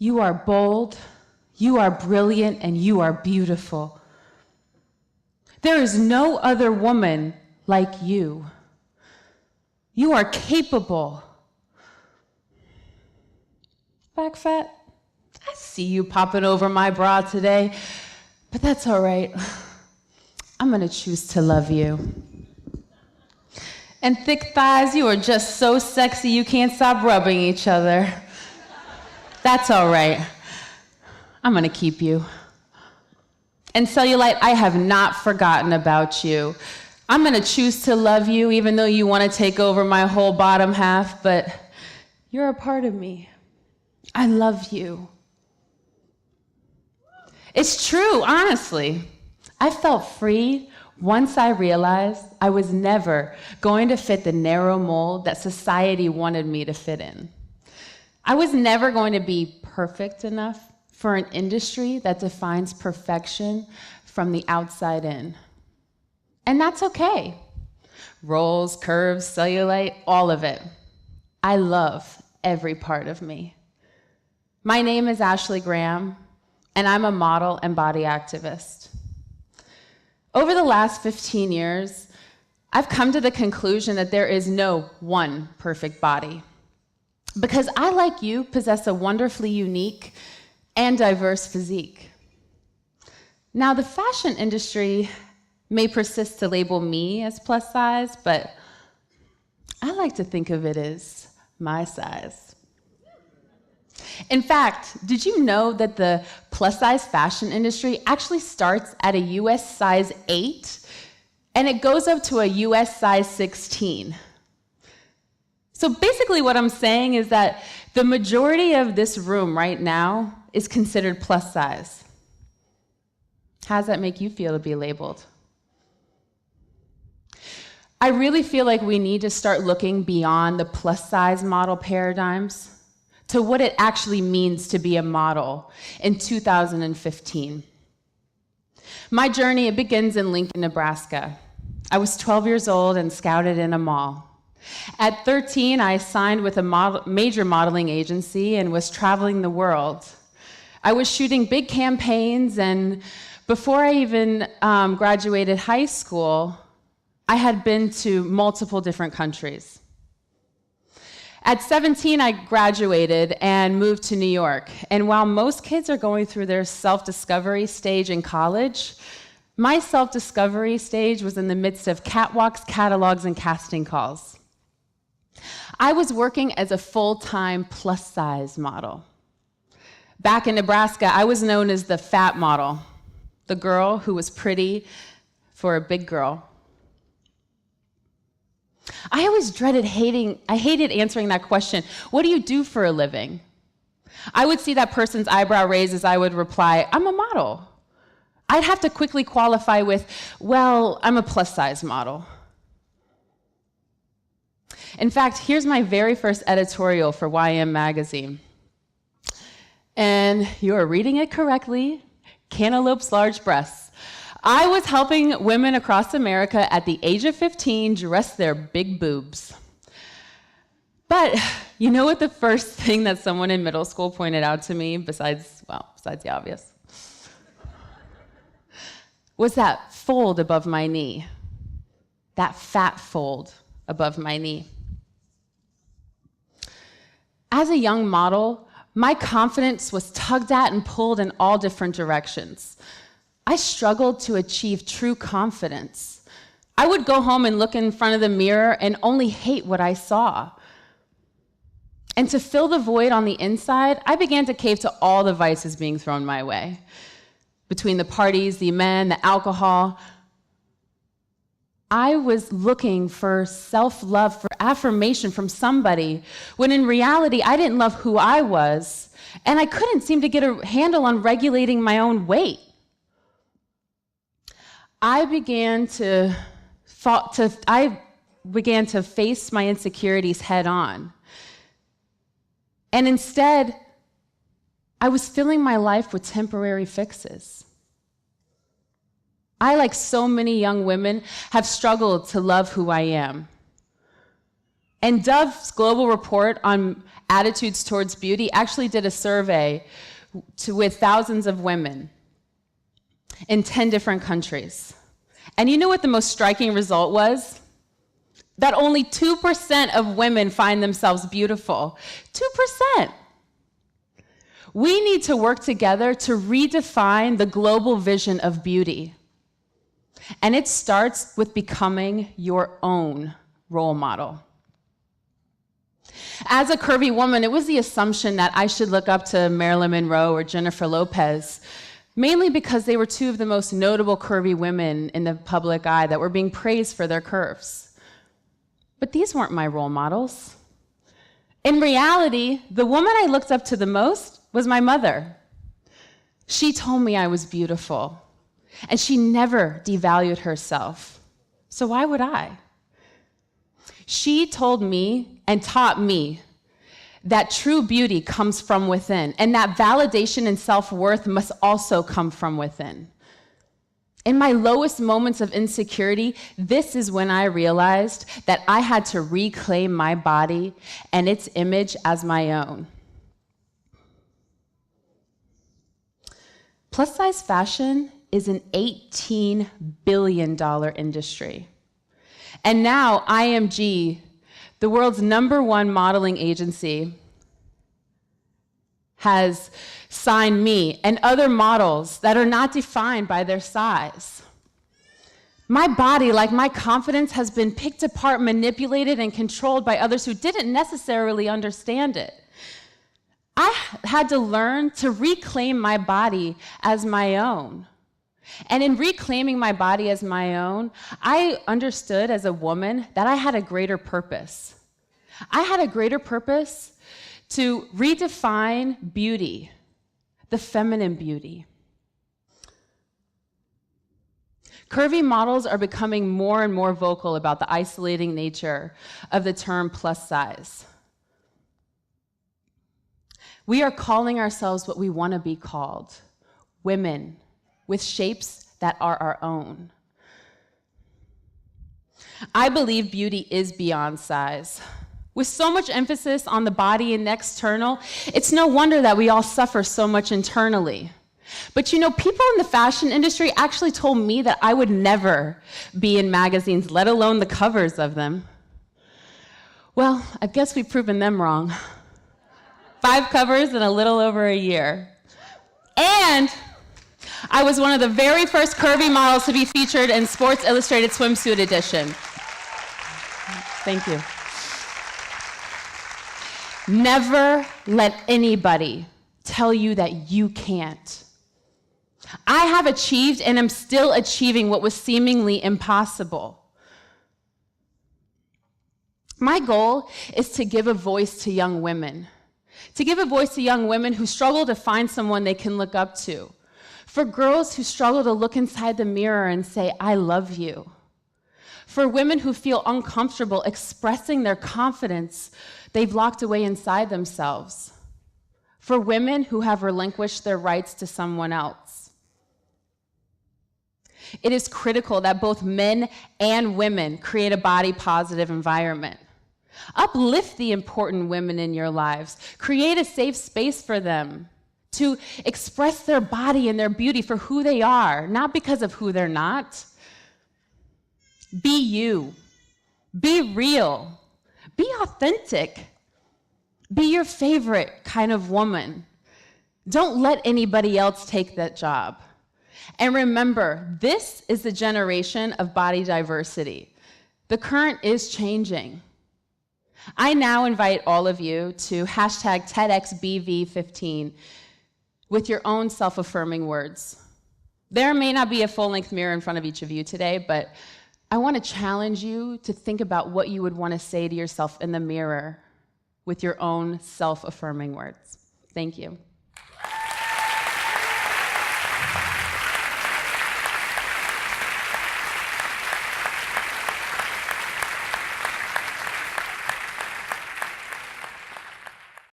You are bold, you are brilliant, and you are beautiful. There is no other woman like you. You are capable. Back fat? I see you popping over my bra today, but that's all right. I'm gonna choose to love you. And thick thighs, you are just so sexy you can't stop rubbing each other. That's all right. I'm gonna keep you. And cellulite, I have not forgotten about you. I'm gonna choose to love you even though you wanna take over my whole bottom half, but you're a part of me. I love you. It's true, honestly. I felt free once I realized I was never going to fit the narrow mold that society wanted me to fit in. I was never going to be perfect enough for an industry that defines perfection from the outside in. And that's okay. Rolls, curves, cellulite, all of it. I love every part of me. My name is Eşli Gрэm, and I'm a model and body activist. Over the last 15 years, I've come to the conclusion that there is no one perfect body. Because I, like you, possess a wonderfully unique and diverse physique. Now, the fashion industry may persist to label me as plus size, but I like to think of it as my size. In fact, did you know that the plus-size fashion industry actually starts at a US size 8, and it goes up to a US size 16? So basically what I'm saying is that the majority of this room right now is considered plus size. How does that make you feel to be labeled? I really feel like we need to start looking beyond the plus-size model paradigms to what it actually means to be a model in 2015. My journey, it begins in Lincoln, Nebraska. I was 12 years old and scouted in a mall. At 13, I signed with a major modeling agency and was traveling the world. I was shooting big campaigns, and before I even graduated high school, I had been to multiple different countries. At 17, I graduated and moved to New York. And while most kids are going through their self-discovery stage in college, my self-discovery stage was in the midst of catwalks, catalogs, and casting calls. I was working as a full-time plus-size model. Back in Nebraska, I was known as the fat model, the girl who was pretty for a big girl. I always hated answering that question, what do you do for a living? I would see that person's eyebrow raise as I would reply, I'm a model. I'd have to quickly qualify with, well, I'm a plus-size model. In fact, here's my very first editorial for YM Magazine. And you are reading it correctly, Cantaloupe's large breasts. I was helping women across America at the age of 15 dress their big boobs. But you know what the first thing that someone in middle school pointed out to me, besides the obvious, was that fold above my knee, that fat fold above my knee. As a young model, my confidence was tugged at and pulled in all different directions. I struggled to achieve true confidence. I would go home and look in front of the mirror and only hate what I saw. And to fill the void on the inside, I began to cave to all the vices being thrown my way. Between the parties, the men, the alcohol, I was looking for self-love, for affirmation from somebody, when in reality, I didn't love who I was, and I couldn't seem to get a handle on regulating my own weight. I began to face my insecurities head on. And instead, I was filling my life with temporary fixes. I, like so many young women, have struggled to love who I am. And Dove's global report on attitudes towards beauty actually did a survey with thousands of women in 10 different countries. And you know what the most striking result was? That only 2% of women find themselves beautiful. 2%. We need to work together to redefine the global vision of beauty. And it starts with becoming your own role model. As a curvy woman, it was the assumption that I should look up to Marilyn Monroe or Jennifer Lopez, mainly because they were two of the most notable curvy women in the public eye that were being praised for their curves. But these weren't my role models. In reality, the woman I looked up to the most was my mother. She told me I was beautiful, and she never devalued herself. So why would I? She told me and taught me that true beauty comes from within, and that validation and self-worth must also come from within. In my lowest moments of insecurity, this is when I realized that I had to reclaim my body and its image as my own. Plus-size fashion is an $18 billion industry. And now IMG, the world's #1 modeling agency, has signed me and other models that are not defined by their size. My body, like my confidence, has been picked apart, manipulated, and controlled by others who didn't necessarily understand it. I had to learn to reclaim my body as my own. And in reclaiming my body as my own, I understood as a woman that I had a greater purpose. I had a greater purpose to redefine beauty, the feminine beauty. Curvy models are becoming more and more vocal about the isolating nature of the term plus size. We are calling ourselves what we want to be called, women with shapes that are our own. I believe beauty is beyond size. With so much emphasis on the body and external, it's no wonder that we all suffer so much internally. But you know, people in the fashion industry actually told me that I would never be in magazines, let alone the covers of them. Well, I guess we've proven them wrong. 5 covers in a little over a year. And I was one of the very first curvy models to be featured in Sports Illustrated Swimsuit Edition. Thank you. Never let anybody tell you that you can't. I have achieved and am still achieving what was seemingly impossible. My goal is to give a voice to young women. To give a voice to young women who struggle to find someone they can look up to. For girls who struggle to look inside the mirror and say, I love you. For women who feel uncomfortable expressing their confidence they've locked away inside themselves. For women who have relinquished their rights to someone else. It is critical that both men and women create a body-positive environment. Uplift the important women in your lives. Create a safe space for them to express their body and their beauty for who they are, not because of who they're not. Be you. Be real. Be authentic. Be your favorite kind of woman. Don't let anybody else take that job. And remember, this is the generation of body diversity. The current is changing. I now invite all of you to hashtag TEDxBerkleeValencia with your own self-affirming words. There may not be a full-length mirror in front of each of you today, but I want to challenge you to think about what you would want to say to yourself in the mirror with your own self-affirming words. Thank you.